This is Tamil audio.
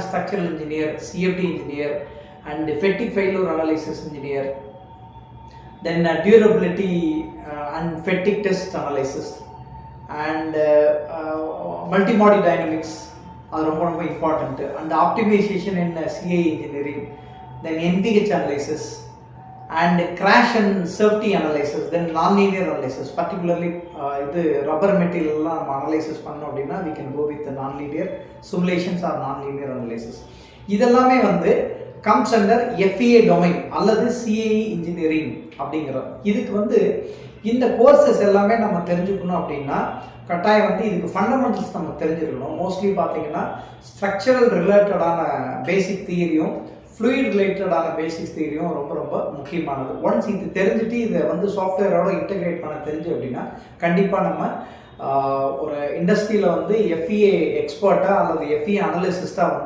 structural engineer, CFD engineer, and fatigue failure analysis engineer, then durability and fatigue test analysis, and multimodal dynamics are ரொம்ப important, and optimization in CA engineering, then NVH analysis, and crash and safety analysis, then non-linear analysis, particularly இது rubber material எல்லாம் நம்ம அனலைசிஸ் பண்ணோம் அப்படின்னா we can go with the non-linear simulations or non-linear analysis. இதெல்லாமே வந்து comes under FEA domain அல்லது CAE engineering அப்படிங்கிறோம். இதுக்கு வந்து இந்த கோர்சஸ் எல்லாமே நம்ம தெரிஞ்சுக்கணும் அப்படின்னா கட்டாயம் வந்து இதுக்கு ஃபண்டமெண்டல்ஸ் நம்ம தெரிஞ்சுக்கணும். மோஸ்ட்லி பார்த்தீங்கன்னா ஸ்ட்ரக்சரல் ரிலேட்டடான பேசிக் தியரியும் ஃப்ளூயிட் ரிலேட்டடான பேசிக்ஸ் தியரியும் ரொம்ப ரொம்ப முக்கியமானது. ஒன்ஸ் இது தெரிஞ்சுட்டு இதை வந்து சாஃப்ட்வேரோட இன்டெகிரேட் பண்ண தெரிஞ்சு அப்படின்னா கண்டிப்பாக நம்ம ஒரு இண்டஸ்ட்ரியில் வந்து FEA எக்ஸ்பர்ட்டாக அல்லது FEA அனலிசிஸ்ட்டாக வந்து